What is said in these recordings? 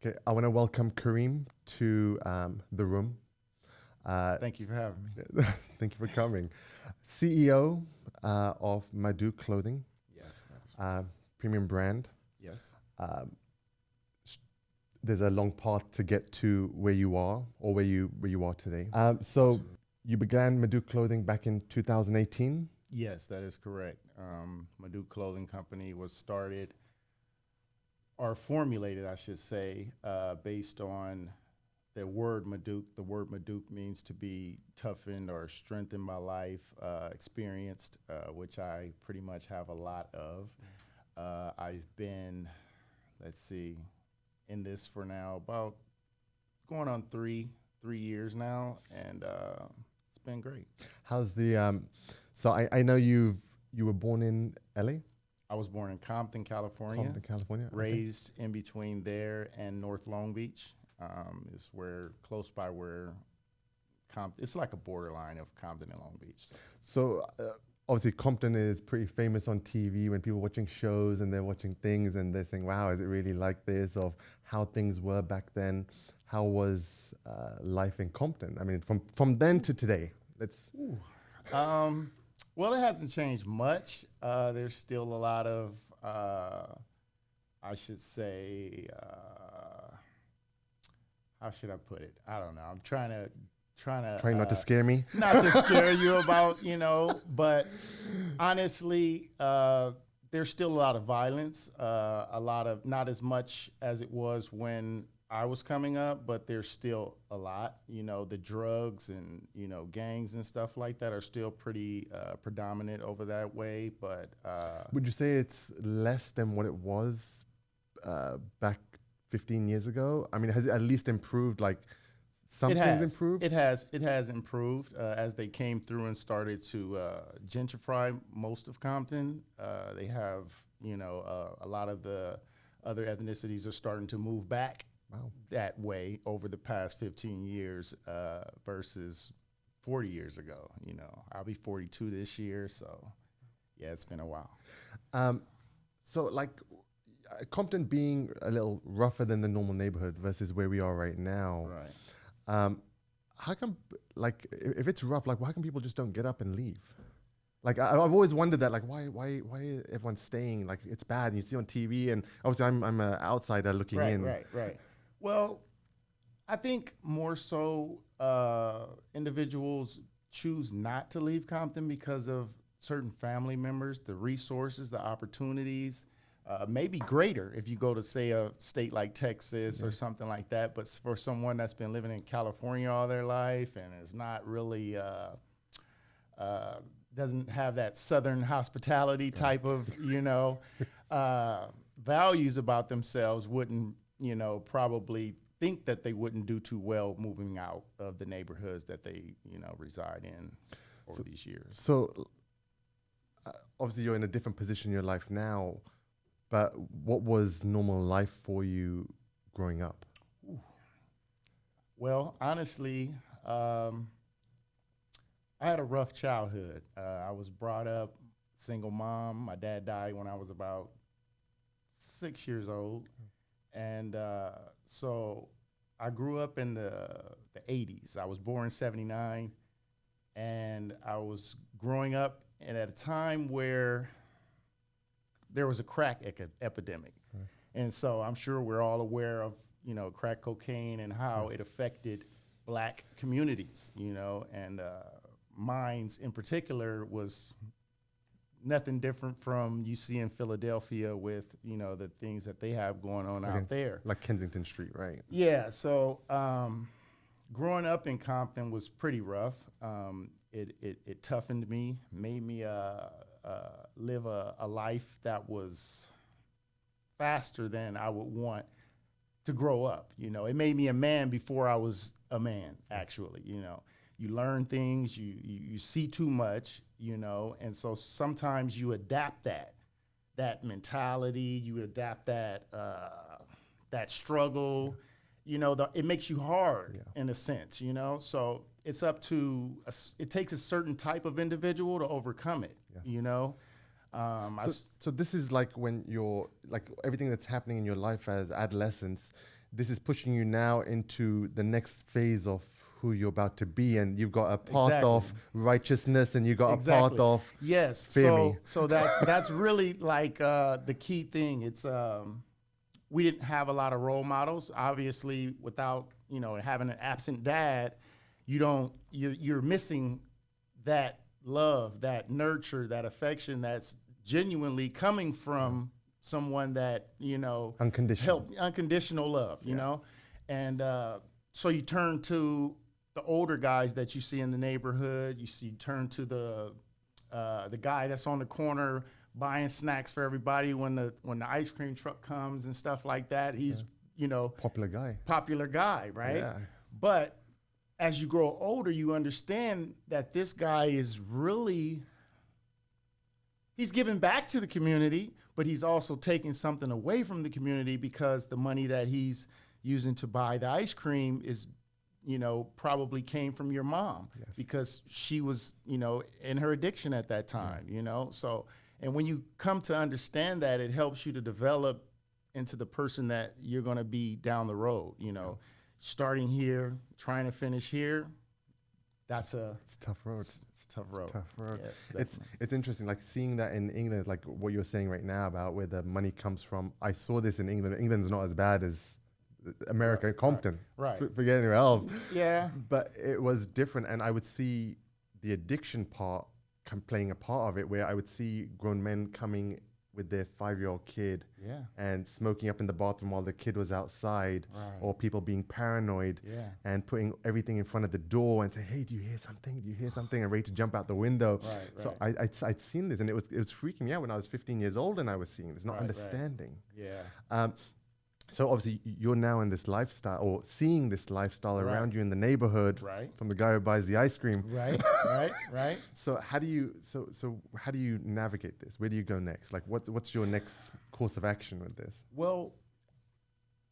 Okay, I want to welcome Kahrim to the room. Thank you for having me. Thank you for coming. CEO of Madouk clothing, Yes, that is premium brand. yes. There's a long path to get to where you are or where you are today. So Absolutely. you began Madouk clothing back in 2018. Yes, that is correct. Madouk Clothing Company was started or formulated, I should say, based on the word Maduk. The word Maduk means to be toughened or strengthened by life, experienced, which I pretty much have a lot of. I've been, let's see, in this for now about going on three years now, and it's been great. How's the so I know you were born in LA, I was born in Compton, California. Compton, California. Okay. Raised in between there and North Long Beach. Is where close by where Compton. It's like a borderline of Compton and Long Beach. So obviously Compton is pretty famous on TV when people are watching shows and they're watching things and they're saying, wow, is it really like this? Of how things were back then. How was life in Compton? I mean, from then to today, let's. Well, it hasn't changed much. There's still a lot of, I should say, how should I put it? I don't know. I'm trying to Trying not to scare me. not to scare you about, but honestly, there's still a lot of violence, a lot of, not as much as it was when I was coming up, but there's still a lot. The drugs and, gangs and stuff like that are still pretty predominant over that way. But Would you say it's less than what it was back 15 years ago? I mean, has it at least improved? Like something's improved? It has improved as they came through and started to gentrify most of Compton. They have, a lot of the other ethnicities are starting to move back. Wow. That way over the past 15 years versus 40 years ago. I'll be 42 this year, so yeah, it's been a while. So like Compton being a little rougher than the normal neighborhood versus where we are right now. Right. How come, like, if it's rough, like, why can people just don't get up and leave? Like, I've always wondered that, like, why everyone's staying? Like, it's bad, and you see on TV, and obviously I'm an outsider looking in. Right. Well, I think more so individuals choose not to leave Compton because of certain family members, the resources, the opportunities. Maybe greater if you go to, say, a state like Texas or something like that. But for someone that's been living in California all their life and is not really, doesn't have that Southern hospitality type of, values about themselves, wouldn't, probably think that they wouldn't do too well moving out of the neighborhoods that they, reside in over these years. So, obviously you're in a different position in your life now, but what was normal life for you growing up? Well, honestly, I had a rough childhood. I was brought up single mom. My dad died when I was about 6 years old. And so I grew up in the 80s. I was born in 79. And I was growing up at a time where there was a crack epidemic. Right. And so I'm sure we're all aware of, crack cocaine and how it affected black communities, and mines in particular was nothing different from you see in Philadelphia with, the things that they have going on out there. Like Kensington Street, right? Yeah, so growing up in Compton was pretty rough. It toughened me, made me live a life that was faster than I would want to grow up. It made me a man before I was a man, actually. You learn things, you see too much, and so sometimes you adapt that mentality, you adapt that struggle. It makes you hard in a sense, so it's up to, it takes a certain type of individual to overcome it, So this is like when you're, like everything that's happening in your life as adolescence, this is pushing you now into the next phase of who you're about to be, and you've got a path of righteousness, and you've got a path of fear me. So that's really like the key thing. It's we didn't have a lot of role models. Obviously, without having an absent dad, you're missing that love, that nurture, that affection that's genuinely coming from someone that unconditional love, you know, and so you turn to the older guys that you see in the neighborhood. You turn to the guy that's on the corner buying snacks for everybody when the ice cream truck comes and stuff like that. He's popular guy, right? Yeah. But as you grow older, you understand that this guy is really, he's giving back to the community, but he's also taking something away from the community because the money that he's using to buy the ice cream is, probably came from your mom because she was, in her addiction at that time, So, and when you come to understand that, it helps you to develop into the person that you're going to be down the road, starting here, trying to finish here. It's a tough road. It's a tough road. Tough road. Yes, it's interesting, like seeing that in England, like what you're saying right now about where the money comes from. I saw this in England. England's not as bad as America, Compton. Right. Forget anywhere else. Yeah. But it was different, and I would see the addiction part playing a part of it, where I would see grown men coming with their 5-year-old kid and smoking up in the bathroom while the kid was outside, or people being paranoid and putting everything in front of the door and say, hey, do you hear something? Do you hear something? And ready to jump out the window. So I'd seen this, and it was freaking me out when I was 15 years old and I was seeing this, not understanding. So obviously you're now in this lifestyle, or seeing this lifestyle around you in the neighborhood, from the guy who buys the ice cream. Right. So how do you navigate this? Where do you go next? Like what's your next course of action with this? Well,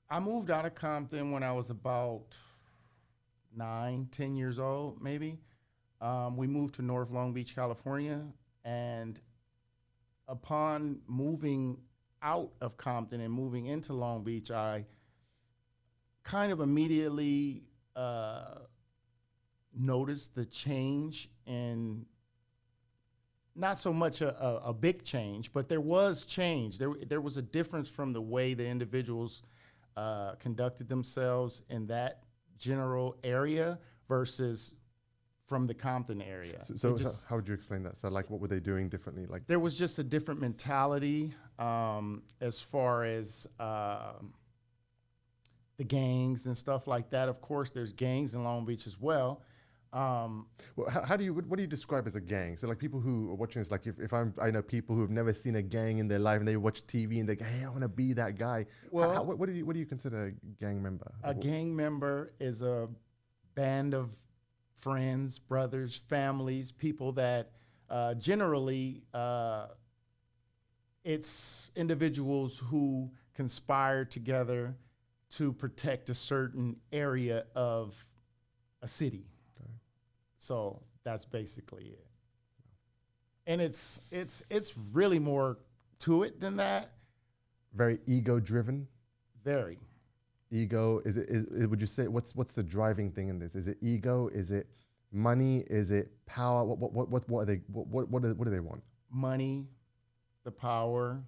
I moved out of Compton when I was about 9-10 years old, maybe. We moved to North Long Beach, California, and upon moving out of Compton and moving into Long Beach, I kind of immediately noticed the change in, not so much a big change, but there was change. There was a difference from the way the individuals conducted themselves in that general area versus from the Compton area. So how would you explain that? So like, what were they doing differently? Like, there was just a different mentality as far as the gangs and stuff like that. Of course, there's gangs in Long Beach as well. Well, what do you describe as a gang? So like, people who are watching this, like I know people who have never seen a gang in their life and they watch TV and they go, hey, I want to be that guy. Well, what do you consider a gang member? A gang member is a band of friends, brothers, families, people that generally it's individuals who conspire together to protect a certain area of a city. Okay. So that's basically it. And it's really more to it than that. Very ego driven. Very. Ego, is would you say, what's the driving thing in this? Is it ego? Is it money? Is it power? What do they want? Money, the power,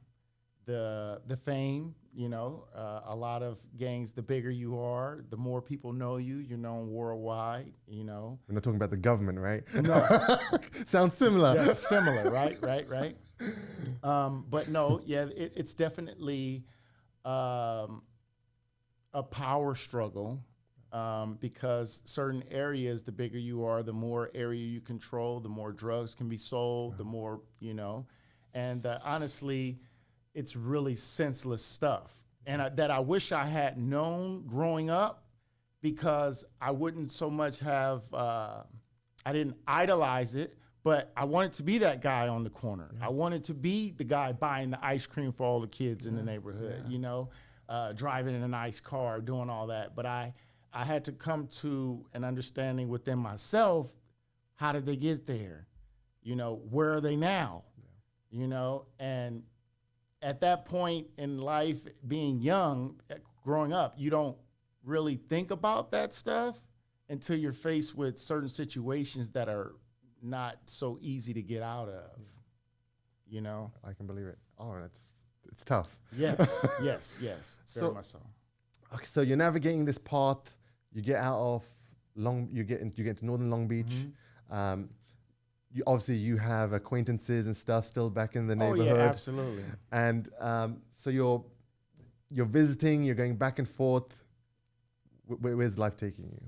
the fame. A lot of gangs, the bigger you are, the more people know you. You're known worldwide. We're not talking about the government, right? No. Sounds similar. Yeah, similar, right. But no, yeah, it's definitely a power struggle, because certain areas, the bigger you are, the more area you control, the more drugs can be sold, the more, and honestly, it's really senseless stuff. And that I wish I had known growing up, because I wouldn't so much have, I didn't idolize it, but I wanted to be that guy on the corner. I wanted to be the guy buying the ice cream for all the kids in the neighborhood, driving in a nice car, doing all that. But I had to come to an understanding within myself, how did they get there? Where are they now? And at that point in life, being young, growing up, you don't really think about that stuff until you're faced with certain situations that are not so easy to get out of, you know? I can believe it. Oh, it's tough. Yes, yes. Very much so. Okay, so you're navigating this path. You get out of you get into Northern Long Beach. Mm-hmm. You obviously you have acquaintances and stuff still back in the neighborhood. Oh yeah, absolutely. And so you're visiting. You're going back and forth. Where's life taking you?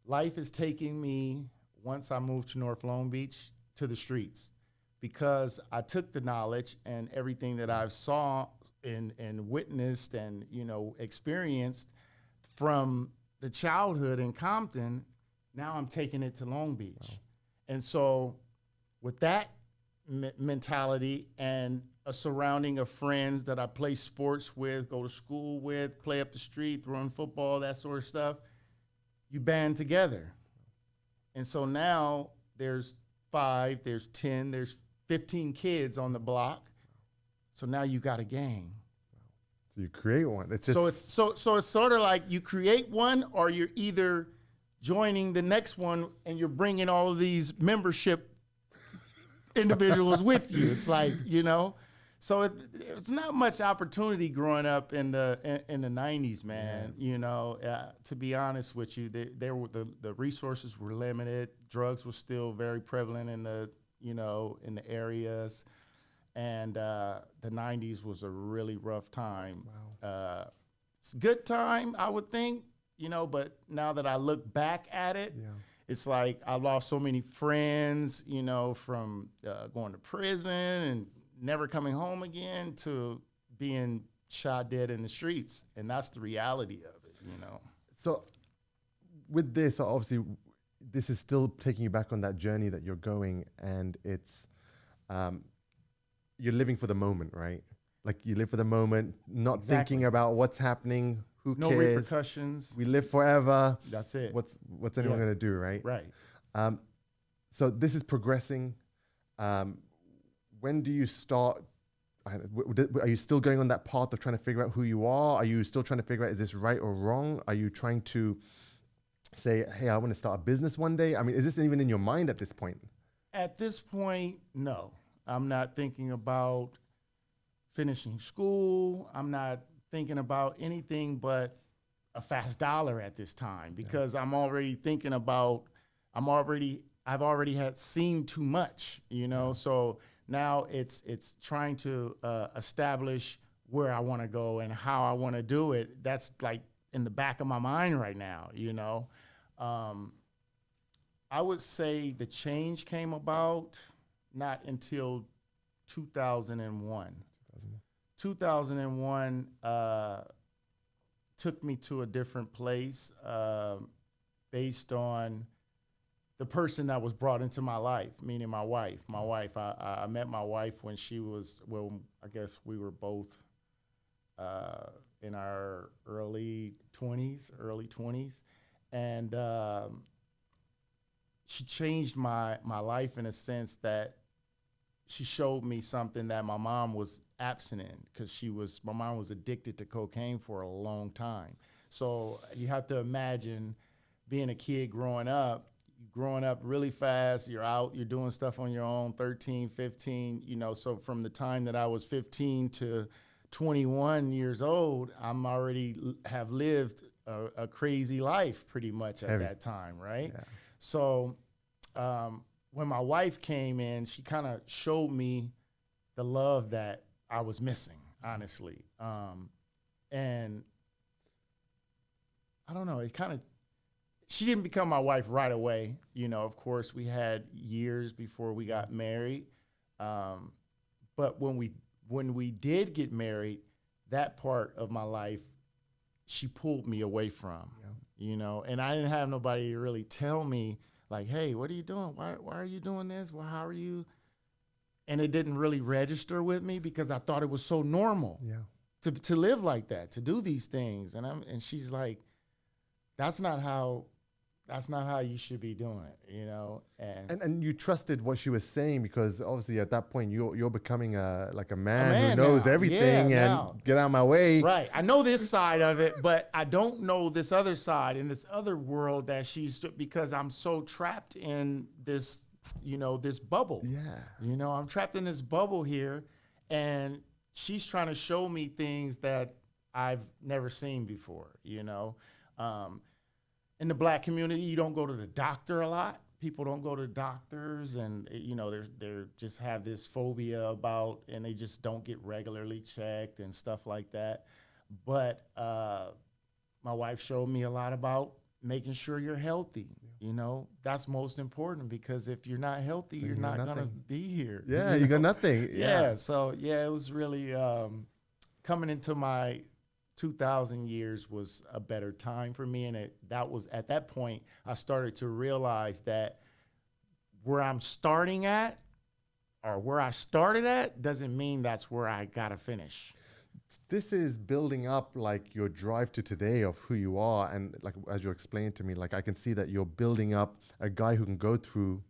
Life is taking me, once I moved to North Long Beach, to the streets, because I took the knowledge and everything that I've saw and witnessed and, you know, experienced from the childhood in Compton. Now I'm taking it to Long Beach. Wow. And so with that mentality and a surrounding of friends that I play sports with, go to school with, play up the street, run football, that sort of stuff, you band together. And so now there's 5, there's 10, there's 15 kids on the block. So now you got a gang. So you create one. It's just so it's sort of like you create one, or you're either joining the next one and you're bringing all of these membership individuals with you. It's like, you know, so it's not much opportunity growing up in the 90s, man. Yeah. You know, to be honest with you, the resources were limited. Drugs were still very prevalent in the areas, and the 90s was a really rough time. Wow. It's a good time, I would think, you know, but now that I look back at it, it's like I lost so many friends, you know, from going to prison and never coming home again to being shot dead in the streets. And that's the reality of it, you know. So with this, obviously, this is still taking you back on that journey that you're going, and it's, you're living for the moment, right? Like you live for the moment, not thinking about what's happening, who cares. No repercussions. We live forever. That's it. What's anyone going to do, right? Right. So this is progressing. When do you start? Are you still going on that path of trying to figure out who you are? Are you still trying to figure out, is this right or wrong? Are you trying to say, hey, I want to start a business one day? I mean, is this even in your mind at this point? At this point, no. I'm not thinking about finishing school. I'm not thinking about anything but a fast dollar at this time, because I'm already thinking about, I've already had seen too much, you know? So now it's trying to establish where I want to go and how I want to do it. That's like in the back of my mind right now, you know? I would say the change came about not until 2001. 2001 took me to a different place based on the person that was brought into my life, meaning my wife. I met my wife when she was, well, I guess we were both in our early 20s. And she changed my life in a sense that she showed me something that my mom was absent in, because my mom was addicted to cocaine for a long time. So you have to imagine being a kid growing up really fast. You're out, you're doing stuff on your own, 13, 15, you know. So from the time that I was 15 to 21 years old, I'm already have lived a crazy life pretty much at that time, right? Yeah. So when my wife came in, she kind of showed me the love that I was missing, honestly. And I don't know, she didn't become my wife right away. You know, of course, we had years before we got married. But when we did get married, that part of my life, she pulled me away from, you know, and I didn't have nobody to really tell me, like, hey, what are you doing? Why are you doing this? Well, how are you? And it didn't really register with me because I thought it was so normal to live like that, to do these things. And she's like, that's not how that's not how you should be doing it, you know. And you trusted what she was saying, because obviously at that point you're becoming a man man who knows now. everything, Yeah, and now. get out of my way. Right. I know this side of it, but I don't know this other side in this other world that she's, because I'm so trapped in this, you know, this bubble. Yeah. You know, I'm trapped in this bubble here, and she's trying to show me things that I've never seen before, you know. In the Black community, you don't go to the doctor a lot. People don't go to doctors, and you know, they're just have this phobia about, and they just don't get regularly checked and stuff like that. But my wife showed me a lot about making sure you're healthy. You know, that's most important, because if you're not healthy, you're not gonna be here. Yeah, you got nothing. Yeah. So yeah, it was really coming into my 2000 years was a better time for me, and that was at that point I started to realize that where I'm starting at, or where I started at, doesn't mean that's where I gotta finish. This is building up like your drive to today of who you are, and like as you explained to me, like I can see that you're building up a guy who can go through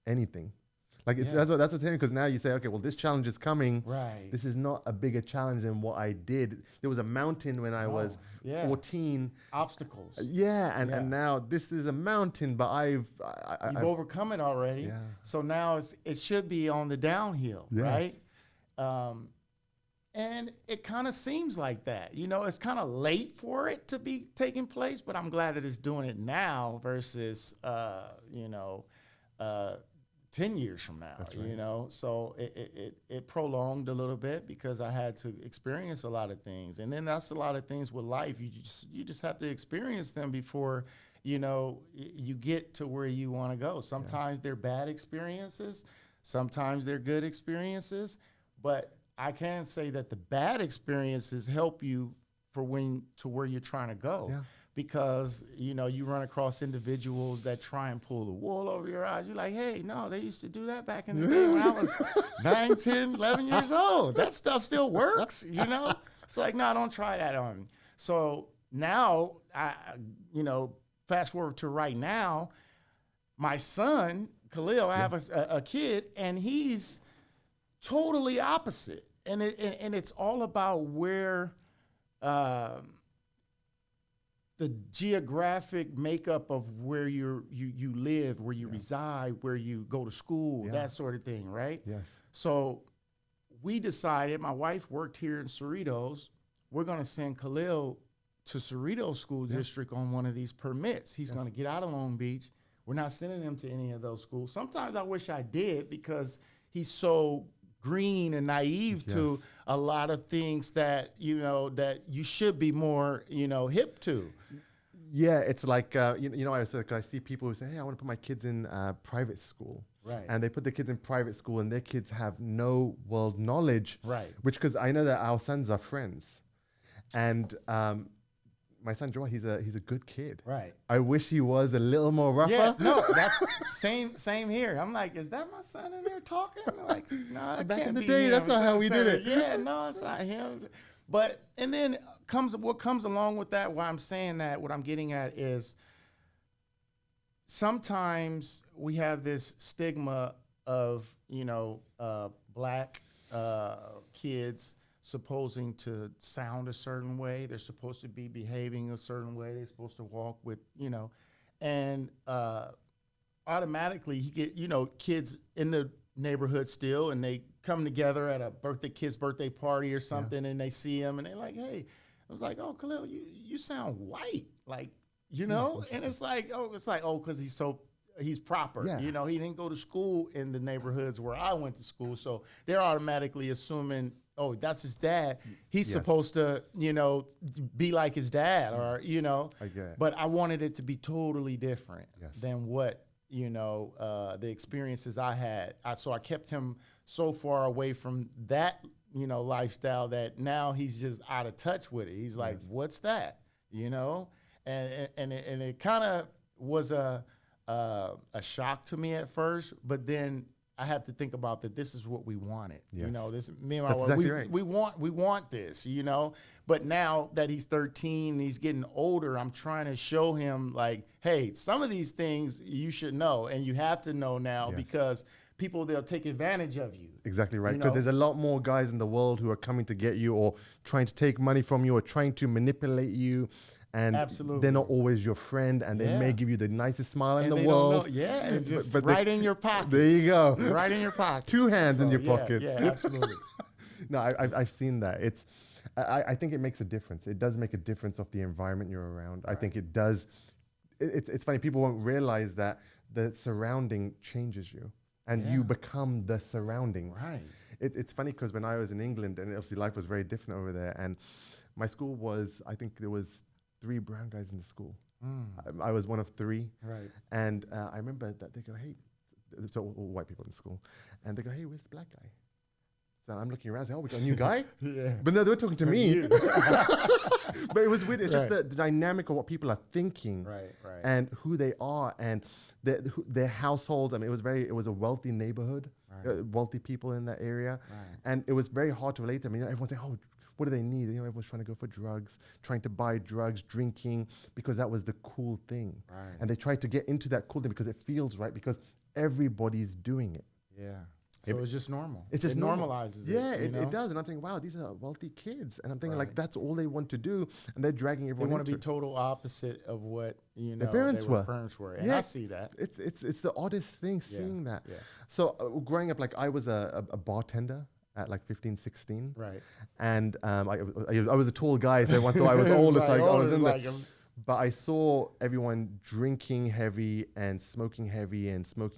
anything. Like it's, that's what's saying, because now you say, okay, well, this challenge is coming. Right. This is not a bigger challenge than what I did. There was a mountain when I was 14. Obstacles. And now this is a mountain, but You've overcome it already. Yeah. So now it should be on the downhill, right? And it kind of seems like that. You know, it's kind of late for it to be taking place, but I'm glad that it's doing it now versus, 10 years from now, right. You know? So it prolonged a little bit because I had to experience a lot of things. And then that's a lot of things with life. You just have to experience them before, you know, you get to where you want to go. Sometimes they're bad experiences. Sometimes they're good experiences. But I can say that the bad experiences help you to where you're trying to go. Yeah. Because, you know, you run across individuals that try and pull the wool over your eyes. You're like, hey, no, they used to do that back in the day when I was 9, 10, 11 years old. That stuff still works, you know? It's like, no, don't try that on me. So now, fast forward to right now, my son, Khalil, I have a kid, and he's totally opposite. And it's all about where the geographic makeup of where you live, where you reside, where you go to school, that sort of thing, right? Yes. So we decided, my wife worked here in Cerritos, we're going to send Khalil to Cerritos School District on one of these permits. He's going to get out of Long Beach. We're not sending him to any of those schools. Sometimes I wish I did, because he's so green and naive to a lot of things that, you know, that you should be more, you know, hip to. Yeah, it's like, I see people who say, hey, I want to put my kids in private school. Right. And they put the kids in private school, and their kids have no world knowledge. Right. Because I know that our sons are friends. And my son Joel, he's a good kid. Right. I wish he was a little more rougher. Yeah, no, that's same here. I'm like, is that my son in there talking? Like, no, that back can't in the be day, him. that's not how we did it. Yeah, no, it's not him. But and then what comes along with that, why I'm saying that, what I'm getting at is sometimes we have this stigma of, you know, black kids supposing to sound a certain way. They're supposed to be behaving a certain way. They're supposed to walk with, you know, and automatically you get, you know, kids in the neighborhood still, and they come together at a kid's birthday party or something, and they see him and they're like, hey, I was like, oh, Khalil, you sound white, like, you know, and it's like, because he's proper. Yeah. You know, he didn't go to school in the neighborhoods where I went to school. So they're automatically assuming, oh, that's his dad. He's supposed to, you know, be like his dad, or, you know. I get it. But I wanted it to be totally different than what, you know, the experiences I had. So I kept him so far away from that, you know, lifestyle that now he's just out of touch with it. He's like, what's that? You know? And it kind of was a shock to me at first, but then I have to think about that this is what we wanted. Yes. You know, this me and my That's wife, exactly right. we want this, you know. But now that he's 13 and he's getting older, I'm trying to show him like, hey, some of these things you should know and you have to know now Yes. because people, they'll take advantage of you. Exactly right. You Because know? there's a lot more guys in the world who are coming to get you or trying to take money from you or trying to manipulate you. And Absolutely. they're not always your friend, and they may Yeah. give you the nicest smile in And the they world. don't know. Yeah, it's just but right in your pocket. There you go. Right in your pocket. 2 hands in your pockets. Yeah, absolutely. No, I've seen that. I think it makes a difference. It does make a difference of the environment you're around. Right. I think it does. It's funny. People won't realize that the surrounding changes you, and you become the surroundings. Right. It's funny because when I was in England, and obviously life was very different over there, and my school was, I think there was 3 brown guys in the school. I was one of 3. Right. And I remember that they go, hey, so all white people in school, and they go, hey, where's the black guy? So I'm looking around, I say, oh, we got a new guy? Yeah. But no, they were talking to me. But it was weird. It's just Right. the dynamic of what people are thinking Right. and who they are and their households. I mean, it was a wealthy neighborhood, wealthy people in that area. Right. And it was very hard to relate to them. You know, everyone's saying, oh, what do they need? You know, everyone's trying to go for drugs, trying to buy drugs, drinking, because that was the cool thing. Right. And they tried to get into that cool thing because it feels right, because everybody's doing it. Yeah. So it's just normal. It's just normal. normalizes Yeah, it. it does. And I'm thinking, wow, these are wealthy kids. And I'm thinking, Right. like, that's all they want to do. And they're dragging They everyone want to into be total opposite of what their parents were. Parents were. And Yeah. I see that. It's the oddest thing seeing that. Yeah. So growing up, like, I was a bartender at like 15, 16. Right. And I was a tall guy, so everyone thought I was old. It's like I was in like there. But I saw everyone drinking heavy and smoking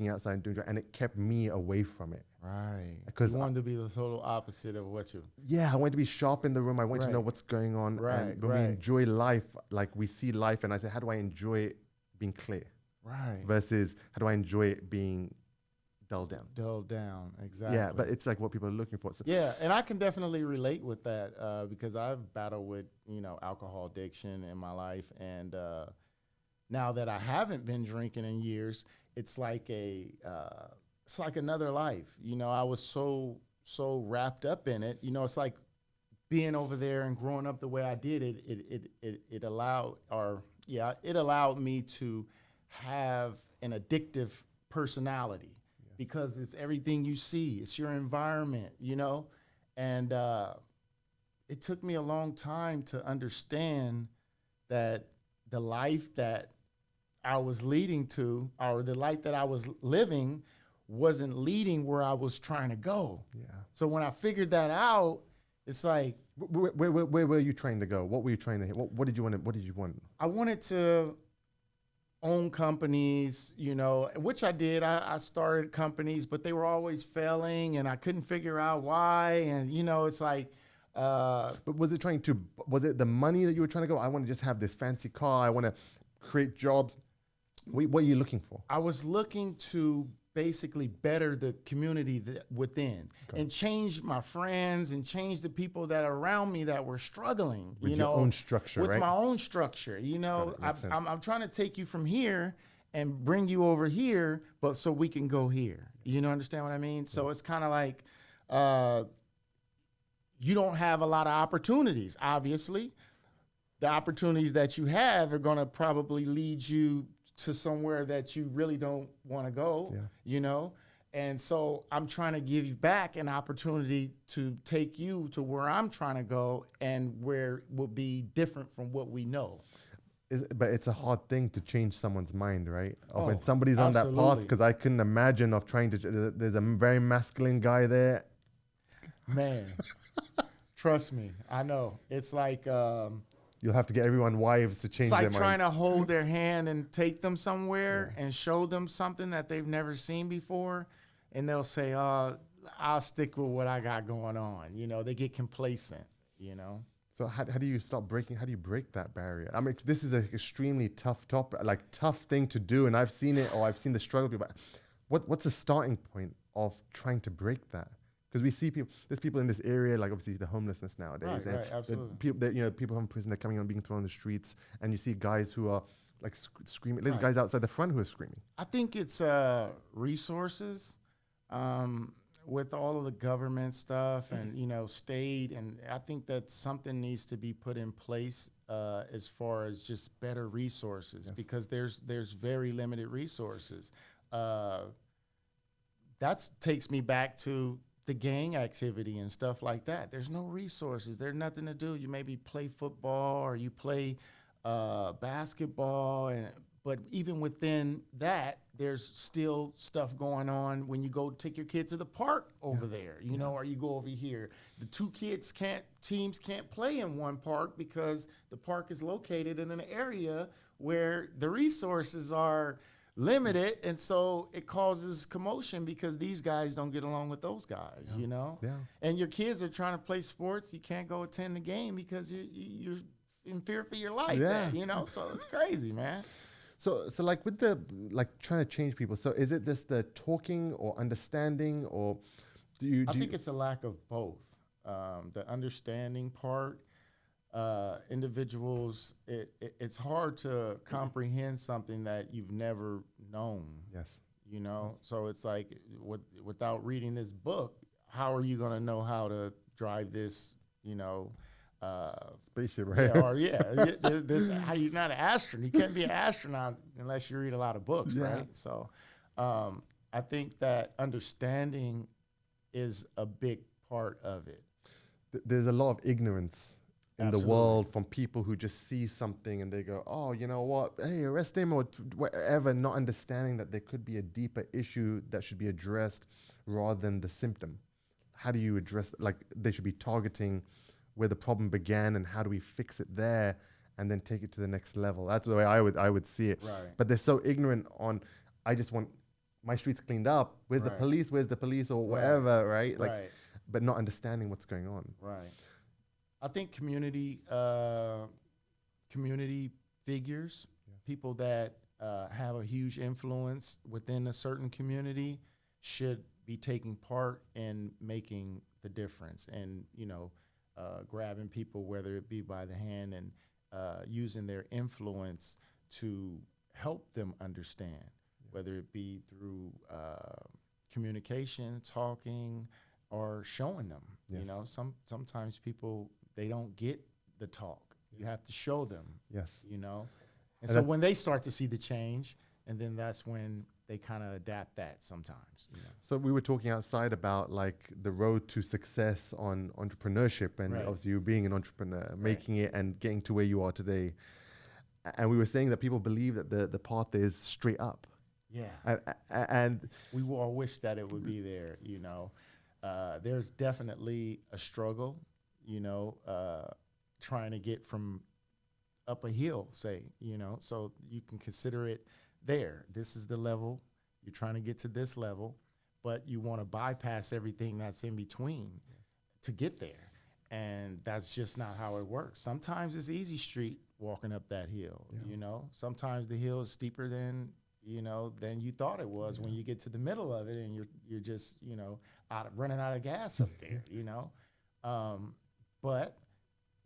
outside and doing drugs, and it kept me away from it. Right. 'Cause You wanted to be the total opposite of what you. Yeah, I wanted to be sharp in the room. I wanted to know Right. what's going on. Right, And when we right. enjoy life, like we see life, and I say, how do I enjoy it being clear Right. versus how do I enjoy it being dulled down? Dulled down. Exactly. Yeah, but it's like what people are looking for. So Yeah, and I can definitely relate with that because I've battled with alcohol addiction in my life, and now that I haven't been drinking in years, it's like it's like another life. I was so wrapped up in it. It's like being over there and growing up the way I did. It allowed me to have an addictive personality. Because it's everything you see, it's your environment, and it took me a long time to understand that the life that I was leading to, or the life that I was living, wasn't leading where I was trying to go. yeah. So when I figured that out, it's like Where were you trying to go? What were you trying to hit? What did you want? What did you want? I wanted to own companies, which I did. I started companies, but they were always failing, and I couldn't figure out why. And it's like, But was it the money that you were trying to go? I want to just have this fancy car. I want to create jobs. What are you looking for? I was looking to basically better the community within and change my friends and change the people that are around me that were struggling. With your own structure, with right? my own structure. Makes sense. I'm trying to take you from here and bring you over here, but so we can go here. Understand what I mean? So it's kind of like you don't have a lot of opportunities, obviously. The opportunities that you have are going to probably lead you to somewhere that you really don't want to go, And so I'm trying to give you back an opportunity to take you to where I'm trying to go and where it will be different from what we know. But it's a hard thing to change someone's mind, right? When somebody's absolutely. on that path, because I couldn't imagine of trying to. There's a very masculine guy there. Man, trust me, I know. It's like You'll have to get everyone wives to change it's like their minds. trying to hold their hand and take them somewhere and show them something that they've never seen before, and they'll say, I'll stick with what I got going on. They get complacent, So how do you how do you break that barrier? I mean, this is an extremely tough tough thing to do, and I've seen it, or I've seen the struggle. But what's the starting point of trying to break that? Because we see there's people in this area, like obviously the homelessness nowadays. Right, absolutely. People from prison, they're coming on, being thrown on the streets, and you see guys who are like screaming. There's guys outside the front who are screaming. I think it's resources. With all of the government stuff and, state, and I think that something needs to be put in place as far as just better resources, because there's very limited resources. That takes me back to the gang activity and stuff like that. There's no resources. There's nothing to do. You maybe play football or you play basketball, but even within that, there's still stuff going on when you go take your kid to the park over there, or you go over here. The teams can't play in one park because the park is located in an area where the resources are limited, and so it causes commotion because these guys don't get along with those guys, And your kids are trying to play sports. You can't go attend the game because you're in fear for your life, So it's crazy, man. So like with trying to change people. So is it this the talking or understanding, or I think it's a lack of both. The understanding part, individuals, it's hard to comprehend something that you've never known. Yes. So it's like without reading this book, how are you going to know how to drive this, spaceship, right? How you're not an astronaut. You can't be an astronaut unless you read a lot of books, right? So I think that understanding is a big part of it. There's a lot of ignorance in the world from people who just see something and they go, oh, you know what? Hey, arrest him or whatever, not understanding that there could be a deeper issue that should be addressed rather than the symptom. How do you address, they should be targeting where the problem began and how do we fix it there and then take it to the next level. That's the way I would see it. Right. But they're so ignorant on, I just want my streets cleaned up. Where's the police? Where's the police or whatever, right? But not understanding what's going on. Right. I think community figures, people that have a huge influence within a certain community should be taking part in making the difference and, grabbing people, whether it be by the hand and using their influence to help them understand, whether it be through communication, talking, or showing them. Sometimes people, they don't get the talk. You have to show them. Yes. And so when they start to see the change, and then that's when they kind of adapt that sometimes. So we were talking outside about the road to success on entrepreneurship, and obviously you being an entrepreneur, making it and getting to where you are today. And we were saying that people believe that the path is straight up. Yeah. And we all wish that it would be there, There's definitely a struggle, trying to get from up a hill, say, so you can consider it there. This is the level. You're trying to get to this level, but you want to bypass everything that's in between to get there. And that's just not how it works. Sometimes it's easy street walking up that hill, Sometimes the hill is steeper than you thought it was when you get to the middle of it and you're just, running out of gas up there, But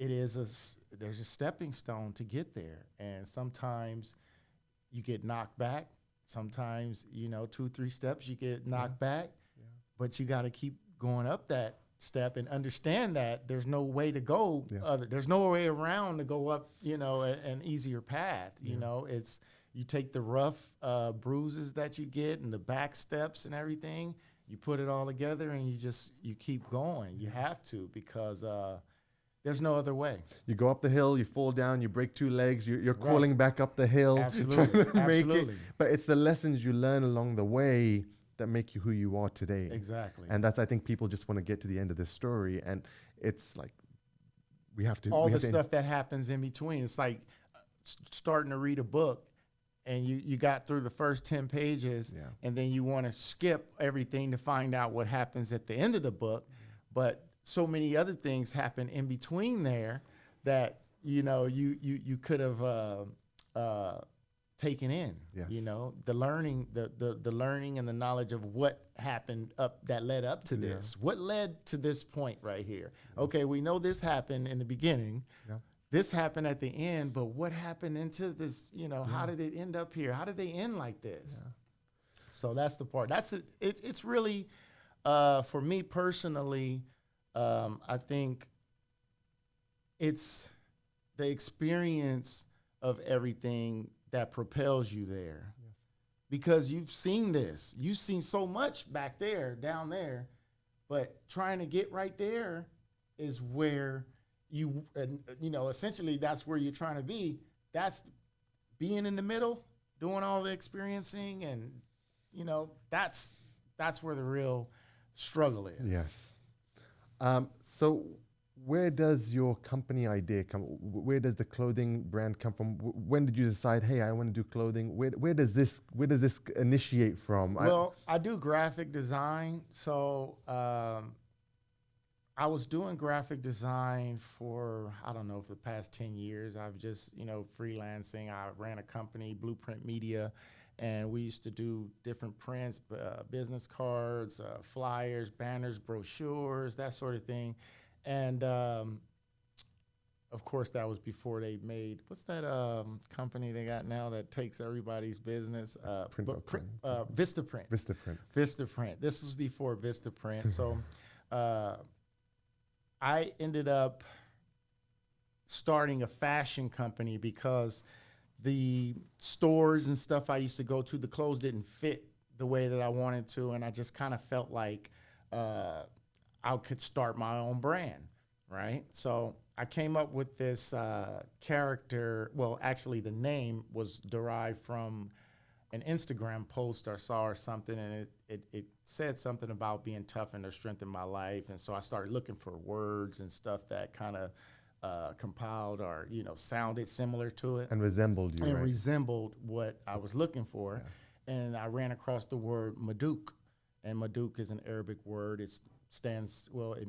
there's a stepping stone to get there. And sometimes you get knocked back. Sometimes, 2-3 steps you get knocked back, but you got to keep going up that step and understand that there's no way to go. There's no way around to go up, an easier path. It's, you take the rough bruises that you get and the back steps and everything, you put it all together and you keep going. You have to, because there's no other way. You go up the hill, you fall down, you break 2 legs, you're crawling back up the hill, Absolutely. trying to make it. But it's the lessons you learn along the way that make you who you are today. Exactly. And that's, I think people just want to get to the end of this story, and it's we have to... All the stuff that happens in between. It's like starting to read a book, and you got through the first 10 pages, and then you want to skip everything to find out what happens at the end of the book. But so many other things happen in between there that, you could have taken in, the learning, the learning and the knowledge of what happened that led up to this. What led to this point right here? Okay, we know this happened in the beginning. This happened at the end, but what happened into this, how did it end up here? How did they end like this? So that's the part. That's it. It's really, for me personally, I think it's the experience of everything that propels you there. Yes. Because you've seen this. You've seen so much back there, down there, but trying to get right there is where you know, essentially that's where you're trying to be. That's being in the middle, doing all the experiencing, and, you know, that's where the real struggle is. Yes. So where does your company idea come? Where does the clothing brand come from? When did you decide, hey, I want to do clothing? Where does this initiate from? Well, I do graphic design. So I was doing graphic design for, I don't know, for the past 10 years. I've just, you know, freelancing. I ran a company, Blueprint Media, and we used to do different prints, business cards, flyers, banners, brochures, that sort of thing. And of course, that was before they made, what's that company they got now that takes everybody's business? Vistaprint. Vistaprint. This was before Vistaprint. So I ended up starting a fashion company because the stores and stuff I used to go to, the clothes didn't fit the way that I wanted to, and I just kind of felt like I could start my own brand, right? So I came up with this character. Well, actually, the name was derived from an Instagram post I saw or something, and it said something about being tough and their strength in my life. And so I started looking for words and stuff that kind of compiled or, you know, sounded similar to it. And resembled you, and right? Resembled what I was looking for. Yeah. And I ran across the word Madouk. And Maduk is an Arabic word. It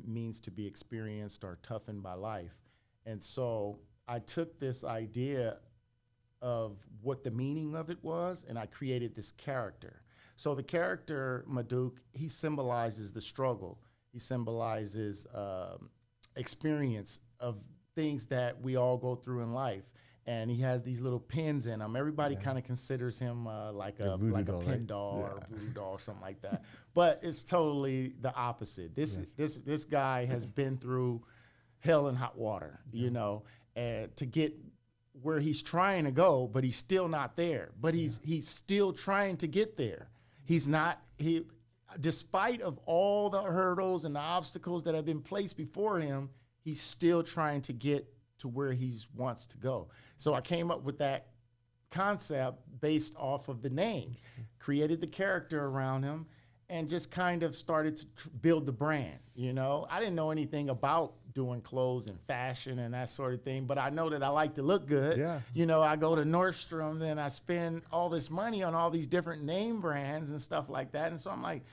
means to be experienced or toughened by life. And so I took this idea of what the meaning of it was, and I created this character. So the character, Maduk, he symbolizes the struggle. He symbolizes experience of things that we all go through in life. And he has these little pins in him. Everybody kind of considers him like a pin doll or a voodoo doll or something like that. But it's totally the opposite. This guy has been through hell and hot water, you know, and to get where he's trying to go, but he's still not there. But he's still trying to get there. Despite of all the hurdles and the obstacles that have been placed before him, he's still trying to get to where he wants to go. So I came up with that concept based off of the name, created the character around him, and just kind of started to build the brand. You know, I didn't know anything about doing clothes and fashion and that sort of thing, but I know that I like to look good. Yeah. You know, I go to Nordstrom and I spend all this money on all these different name brands and stuff like that. And so I'm like,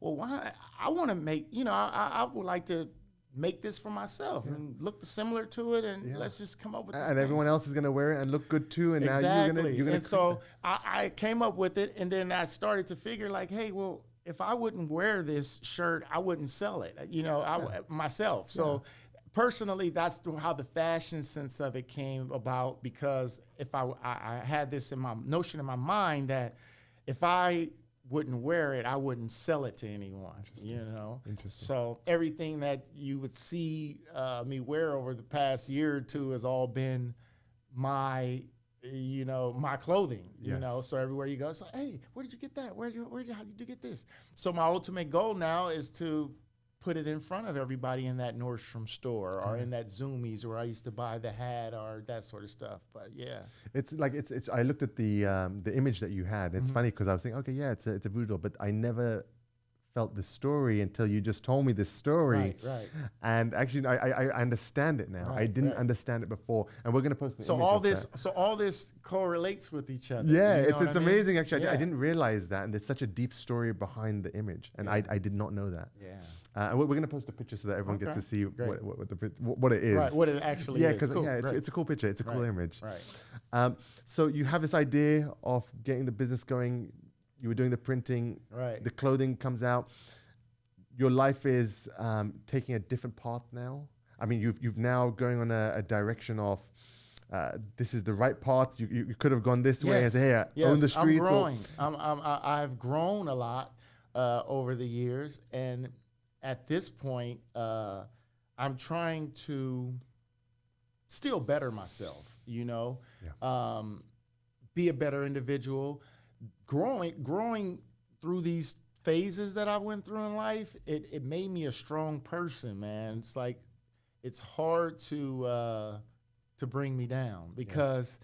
well, why? I want to make, you know, I would like to make this for myself and look similar to it, and let's just come up with this. And everyone else is going to wear it and look good too, and exactly. now you're going to. And so I came up with it, and then I started to figure like, hey, well, if I wouldn't wear this shirt, I wouldn't sell it, you know, myself. So personally, that's how the fashion sense of it came about, because if I had this in my notion in my mind that if I wouldn't wear it, I wouldn't sell it to anyone, you know? So everything that you would see me wear over the past year or two has all been my, you know, my clothing, you know? So everywhere you go, it's like, hey, where did you get that? How did you get this? So my ultimate goal now is to put it in front of everybody in that Nordstrom store or in that Zoomies where I used to buy the hat or that sort of stuff. But yeah, it's like it's. I looked at the image that you had. It's funny because I was thinking, okay, yeah, it's a voodoo, but I never felt the story until you just told me this story. Right. And actually, I understand it now. I didn't understand it before, and we're going to post the image So all this correlates with each other. Yeah, you know it's amazing. Actually, I didn't realize that, and there's such a deep story behind the image, and I did not know that. Yeah. And we're going to post a picture so that everyone gets to see what it is. Right, what it actually is. Yeah, because it's a cool picture. It's a cool image. Right. So you have this idea of getting the business going. You were doing the printing. Right. The clothing comes out. Your life is taking a different path now. I mean, you've now going on a direction of this is the right path. You could have gone this way. I Yes, say, hey, yes, own the streets. I'm growing. I've grown a lot over the years, and at this point, I'm trying to still better myself. You know, be a better individual. Growing through these phases that I went through in life, it made me a strong person, man. It's like it's hard to bring me down because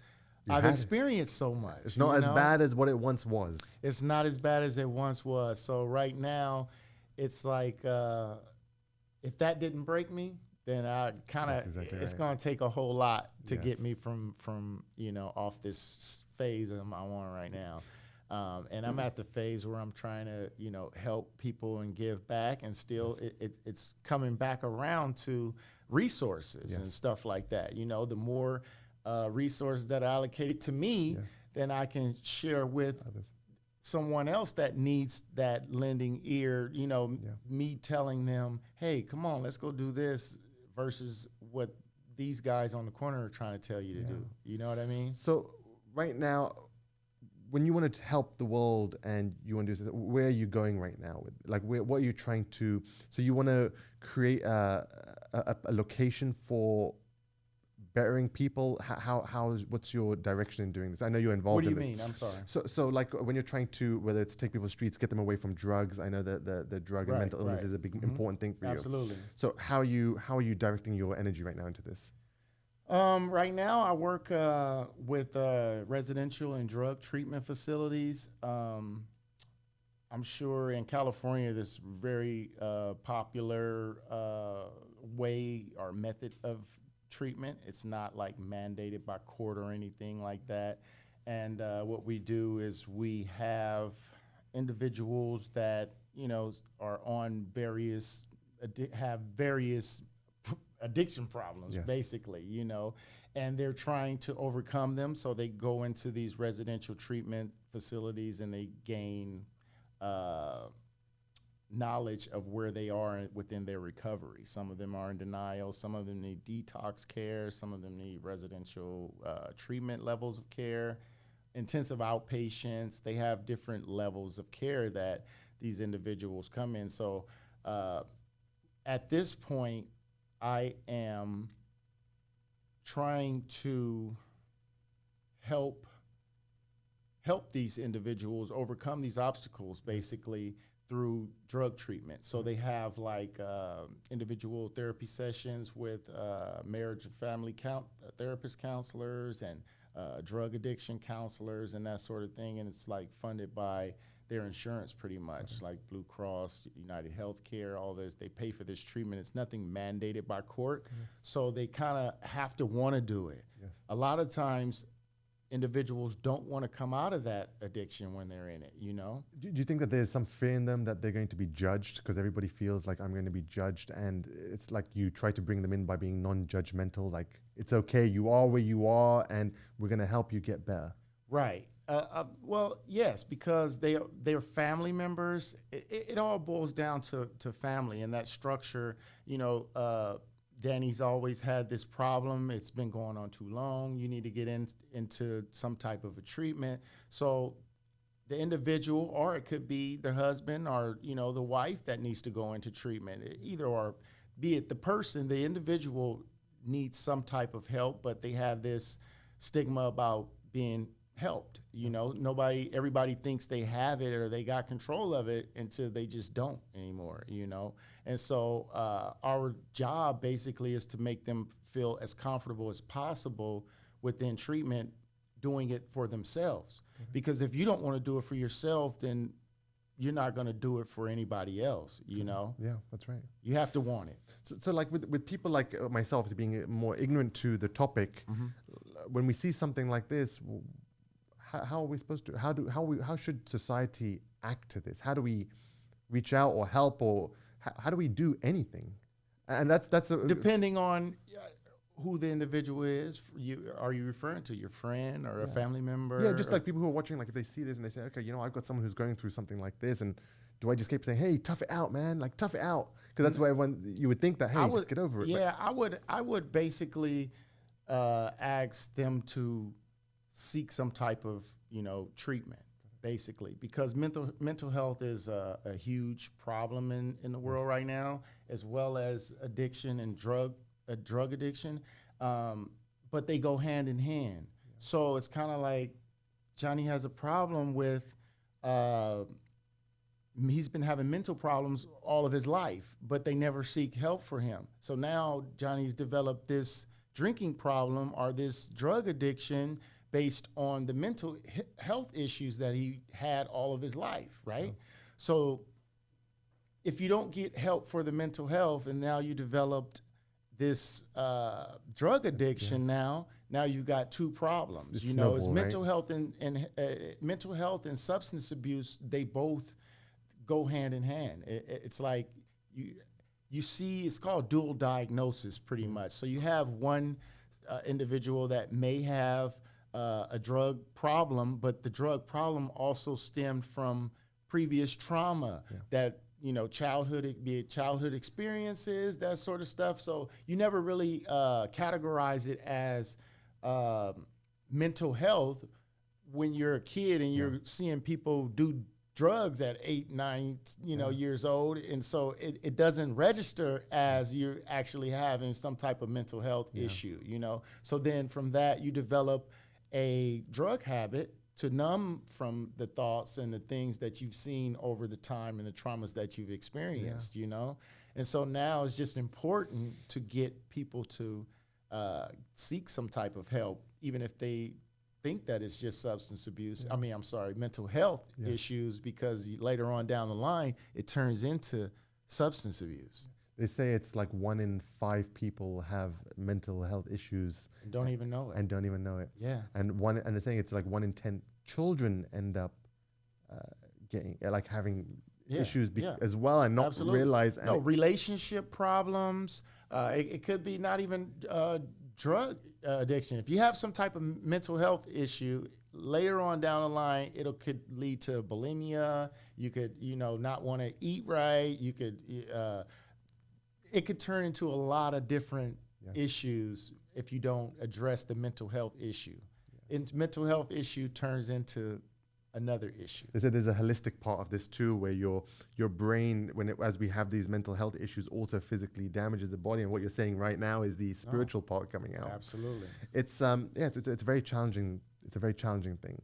I've experienced so much. It's not as bad as what it once was. It's not as bad as it once was. So right now, it's like if that didn't break me, then I kind of it's going to take a whole lot to get me from off this phase I'm on right now. And I'm at the phase where I'm trying to help people and give back, and still it's coming back around to resources and stuff like that. The more resources that are allocated to me, then I can share with someone else that needs that lending ear. Me telling them, hey, come on, let's go do this, versus what these guys on the corner are trying to tell you to do. You know what I mean? So right now, when you want to help the world and you want to do this, where are you going right now? What are you trying to? So you want to create a location for bettering people. What's your direction in doing this? I know you're involved in this. What do you mean? I'm sorry. So like when you're trying to, whether it's take people streets, get them away from drugs. I know that the drug and mental illness is a big important thing for you. Absolutely. So how are you directing your energy right now into this? Right now, I work with residential and drug treatment facilities. I'm sure in California, this very popular way or method of treatment. It's not like mandated by court or anything like that. And what we do is we have individuals that are on various addiction problems, basically, and they're trying to overcome them. So they go into these residential treatment facilities and they gain knowledge of where they are within their recovery. Some of them are in denial. Some of them need detox care. Some of them need residential treatment levels of care, intensive outpatients. They have different levels of care that these individuals come in. So at this point, I am trying to help these individuals overcome these obstacles, basically through drug treatment. So they have like individual therapy sessions with marriage and family therapist counselors and drug addiction counselors and that sort of thing. And it's like funded by their insurance pretty much, like Blue Cross, United Healthcare, all this. They pay for this treatment. It's nothing mandated by court. So they kind of have to want to do it. A lot of times individuals don't want to come out of that addiction when they're in it, Do you think that there's some fear in them that they're going to be judged, because everybody feels like I'm going to be judged, and it's like you try to bring them in by being non-judgmental, like it's okay, you are where you are and we're going to help you get better? Right. Well, yes, because they're family members. It all boils down to family and that structure. Danny's always had this problem. It's been going on too long. You need to get into some type of a treatment. So the individual, or it could be the husband or, the wife that needs to go into treatment. Either or, be it the person, the individual needs some type of help, but they have this stigma about being helped. Everybody thinks they have it or they got control of it until they just don't anymore, And so our job basically is to make them feel as comfortable as possible within treatment, doing it for themselves. Because if you don't want to do it for yourself, then you're not going to do it for anybody else, Yeah, that's right. You have to want it. So like with people like myself being more ignorant to the topic, when we see something like this, how are we supposed to? How should society act to this? How do we reach out or help, or how do we do anything? And that's depending on who the individual is. Are you referring to your friend or a family member? Yeah, just like people who are watching. Like if they see this and they say, okay, I've got someone who's going through something like this, and do I just keep saying, hey, tough it out, man, like tough it out? Because that's why you would think that, hey, just get over it. Yeah, I would basically ask them to seek some type of, treatment, basically, because mental health is a huge problem in the world right now, as well as addiction and drug addiction. But they go hand in hand. So it's kind of like Johnny has a problem with, he's been having mental problems all of his life, but they never seek help for him. So now Johnny's developed this drinking problem or this drug addiction based on the mental health issues that he had all of his life, right? So if you don't get help for the mental health and now you developed this drug addiction, now you've got two problems. It's mental health and mental health and substance abuse. They both go hand in hand. It's like you see, it's called dual diagnosis pretty much. So you have one individual that may have a drug problem, but the drug problem also stemmed from previous trauma that, childhood experiences, that sort of stuff. So you never really categorize it as mental health when you're a kid and you're seeing people do drugs at 8, 9, years old. And so it doesn't register as you're actually having some type of mental health issue, So then from that, you develop a drug habit to numb from the thoughts and the things that you've seen over the time and the traumas that you've experienced, And so now it's just important to get people to seek some type of help, even if they think that it's just substance abuse. Mental health issues, because later on down the line, it turns into substance abuse. They say it's like 1 in 5 people have mental health issues and don't even know it. Yeah. And they're saying it's like 1 in 10 children end up getting having issues as well, and not realize. No, relationship problems. It could be not even drug addiction. If you have some type of mental health issue, later on down the line, could lead to bulimia. You could, not want to eat right. You could, it could turn into a lot of different issues if you don't address the mental health issue. And mental health issue turns into another issue. They said there's a holistic part of this too, where your brain, as we have these mental health issues, also physically damages the body. And what you're saying right now is the spiritual part coming out. Absolutely. It's it's very challenging. It's a very challenging thing.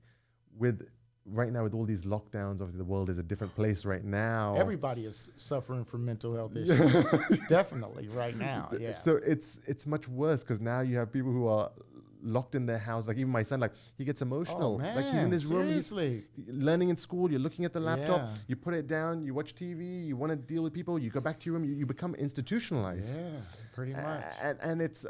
Right now with all these lockdowns, obviously the world is a different place right now. Everybody is suffering from mental health issues. Definitely right now. Yeah. So it's much worse because now you have people who are locked in their house. Like even my son, he gets emotional. Oh, man, like he's in his room, he's seriously. learning in school. You're looking at the laptop. You put it down. You watch TV. You want to deal with people. You go back to your room. You become institutionalized. Yeah, pretty much. And it's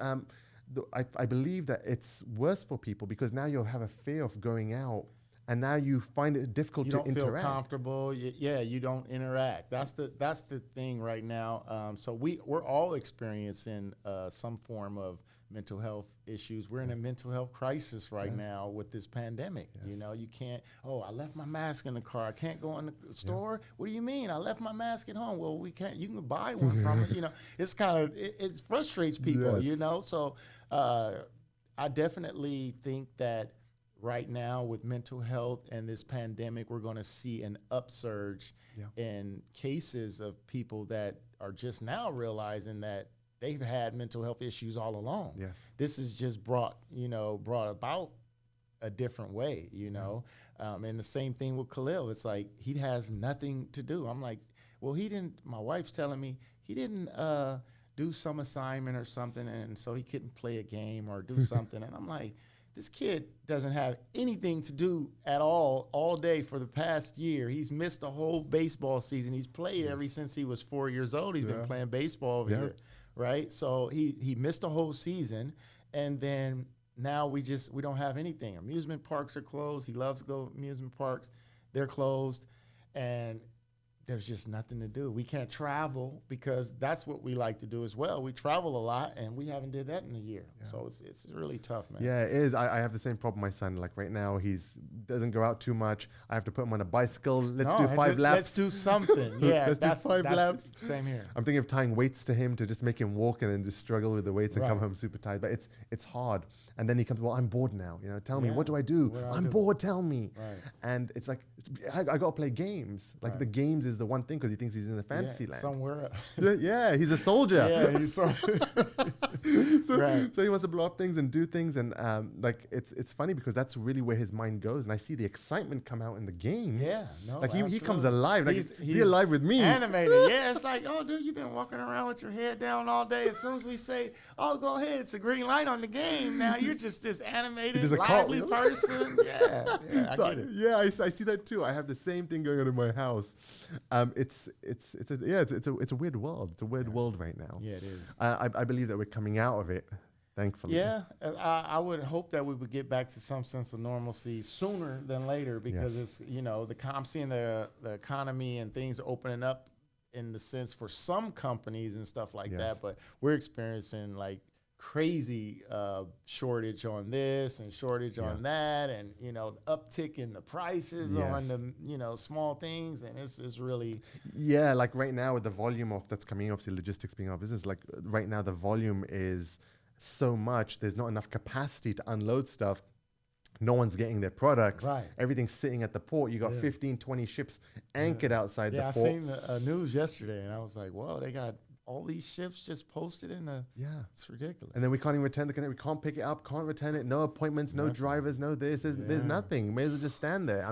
I believe that it's worse for people because now you have a fear of going out. And now you find it difficult to interact. You don't feel comfortable. You don't interact. That's the thing right now. So we're all experiencing some form of mental health issues. We're in a mental health crisis right now with this pandemic. You can't, I left my mask in the car. I can't go in the store. What do you mean? I left my mask at home. Well, we can't. You can buy one from it. It's kind of, it frustrates people, So I definitely think that right now with mental health and this pandemic, we're going to see an upsurge in cases of people that are just now realizing that they've had mental health issues all along. Yes. This is just brought about a different way, and the same thing with Khalil. It's like he has nothing to do. I'm like, well, my wife's telling me he didn't do some assignment or something, and so he couldn't play a game or do something. And I'm like, this kid doesn't have anything to do at all day for the past year. He's missed a whole baseball season. He's played ever since he was 4 years old. He's been playing baseball over here, right? So he missed a whole season, and then now we don't have anything. Amusement parks are closed. He loves to go to amusement parks. They're closed, and there's just nothing to do. We can't travel because that's what we like to do as well. We travel a lot, and we haven't did that in a year. Yeah. So it's really tough, man. Yeah, it is. I have the same problem with my son. Like right now, doesn't go out too much. I have to put him on a bicycle. Let's do 5 laps. Let's do something. Yeah, let's do 5 laps. Same here. I'm thinking of tying weights to him to just make him walk and then just struggle with the weights and come home super tired. But it's hard. And then he comes, well, I'm bored now. You know, tell me, what do I do? I'm bored. Tell me. Right. And it's like, I got to play games. Like the games is the one thing because he thinks he's in the fantasy land. Somewhere. Yeah, he's a soldier. Yeah, he's so he wants to blow up things and do things. And like, it's funny because that's really where his mind goes. And I see the excitement come out in the games. Yeah, no, like he comes alive. Like he's alive with me. Animated. Yeah, it's like, oh, dude, you've been walking around with your head down all day. As soon as we say, oh, go ahead, it's a green light on the game. Now you're just this animated, lively person. Yeah, I get it. Yeah, I see that too. I have the same thing going on in my house. It's a weird world. It's a weird world right now. Yeah, it is. I believe that we're coming out of it, thankfully. Yeah, I would hope that we would get back to some sense of normalcy sooner than later because it's, you know, I'm seeing the economy and things opening up in the sense for some companies and stuff like that, but we're experiencing like crazy shortage on this and shortage on that, and you know, uptick in the prices on the, you know, small things, and it's really like right now with the volume of that's coming, obviously logistics being our business, like right now the volume is so much, there's not enough capacity to unload stuff. No one's getting their products. Right. Everything's sitting at the port. You got 15, 20 ships anchored outside the port. I seen the news yesterday, and I was like, whoa, they got all these ships just posted in the... Yeah. It's ridiculous. And then we can't even return the container. We can't pick it up, can't return it. No appointments, no drivers, no this. There's nothing. May as well just stand there.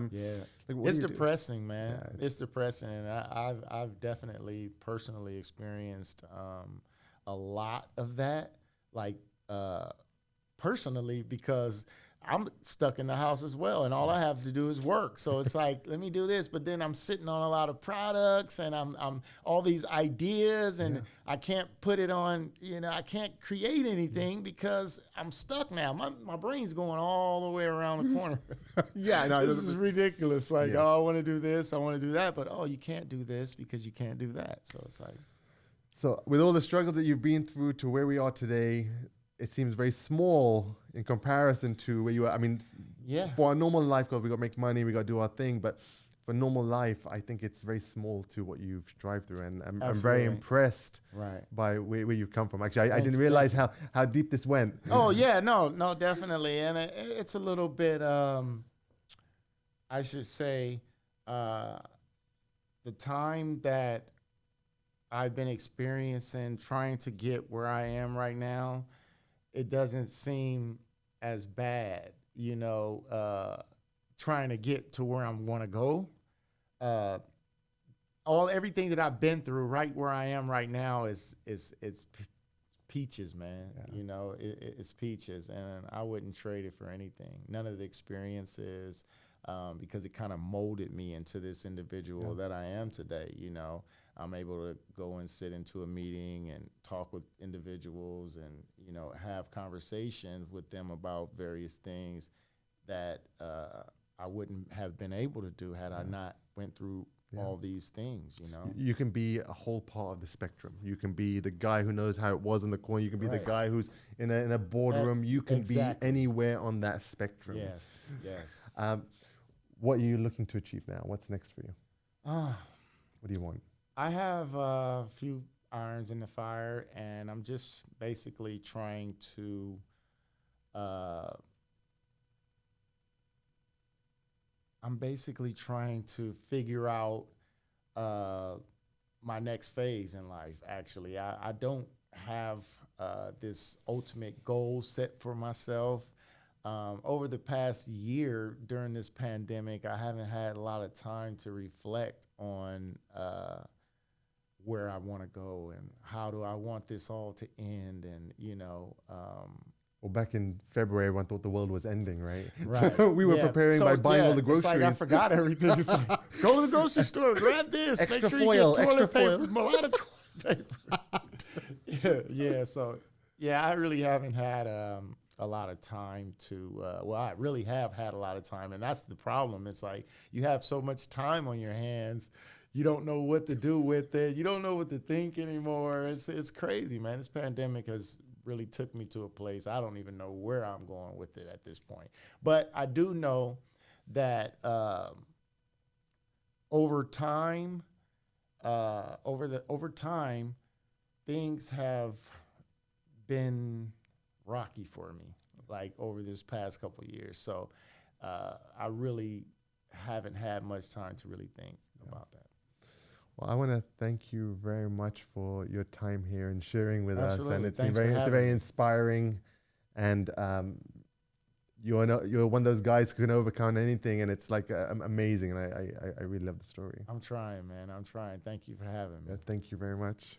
Like, it's depressing, man. Yeah, it's depressing. And I've definitely personally experienced a lot of that, like personally, because I'm stuck in the house as well, and all I have to do is work. So it's like, let me do this, but then I'm sitting on a lot of products, and I'm all these ideas, and I can't put it on. You know, I can't create anything because I'm stuck now. My brain's going all the way around the corner. This is ridiculous. Like, oh, I want to do this, I want to do that, but oh, you can't do this because you can't do that. So it's like, so with all the struggles that you've been through to where we are today, it seems very small in comparison to where you are. I mean, for our normal life, because we got to make money, we got to do our thing. But for normal life, I think it's very small to what you've strived through. And I'm very impressed by where you've come from. Actually, I didn't realize how deep this went. Oh, yeah, no, definitely. And it's a little bit, I should say, the time that I've been experiencing trying to get where I am right now, it doesn't seem as bad, you know, trying to get to where I'm going to go. Everything that I've been through right where I am right now is peaches, man. Yeah. You know, it's peaches, and I wouldn't trade it for anything. None of the experiences, because it kind of molded me into this individual that I am today, you know. I'm able to go and sit into a meeting and talk with individuals and, you know, have conversations with them about various things that I wouldn't have been able to do had I not went through all these things, you know. You can be a whole part of the spectrum. You can be the guy who knows how it was in the corner. You can be the guy who's in a boardroom. You can be anywhere on that spectrum. Yes, yes. What are you looking to achieve now? What's next for you? What do you want? I have a few irons in the fire, and I'm just basically trying to figure out my next phase in life, actually. I don't have this ultimate goal set for myself. Over the past year during this pandemic, I haven't had a lot of time to reflect on where I want to go and how do I want this all to end, and, you know. Well, back in February, everyone thought the world was ending, right? So we were preparing by buying all the groceries. It's like I forgot everything. It's like, go to the grocery store, grab this, extra make sure foil, you get toilet extra paper, a lot of toilet paper. So I really haven't had a lot of time to, I really have had a lot of time, and that's the problem. It's like you have so much time on your hands, you don't know what to do with it. You don't know what to think anymore. It's crazy, man. This pandemic has really took me to a place I don't even know where I'm going with it at this point. But I do know that over time, things have been rocky for me, like over this past couple of years. So I really haven't had much time to really think about that. Well, I want to thank you very much for your time here and sharing with Absolutely. us. And it's Thanks been for it's having very me. inspiring. And you're one of those guys who can overcome anything, and it's like amazing. And I really love the story. I'm trying, man. I'm trying. Thank you for having me. Thank you very much.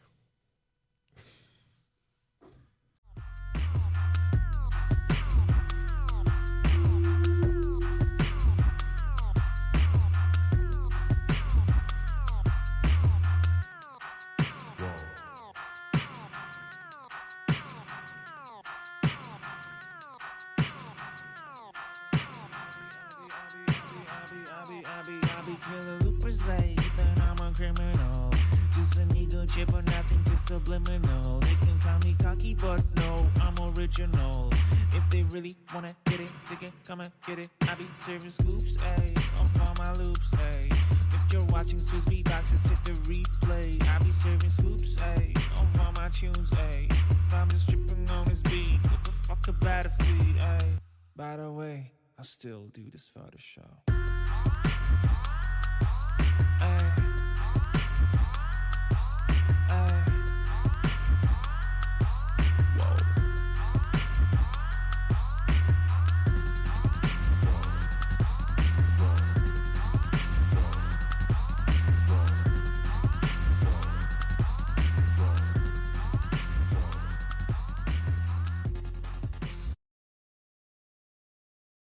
I be killing loopers, even I'm a criminal. Just an ego chip or nothing, just subliminal. They can call me cocky, but no, I'm original. If they really wanna get it, they can come and get it. I be serving scoops, ayy, off all my loops, ayy. If you're watching Swiss Beatbox, just hit the replay. I be serving scoops, ayy, off all my tunes, ayy. If I'm just tripping on this beat, what the fuck about a feed, ayy. By the way, I still do this for the show.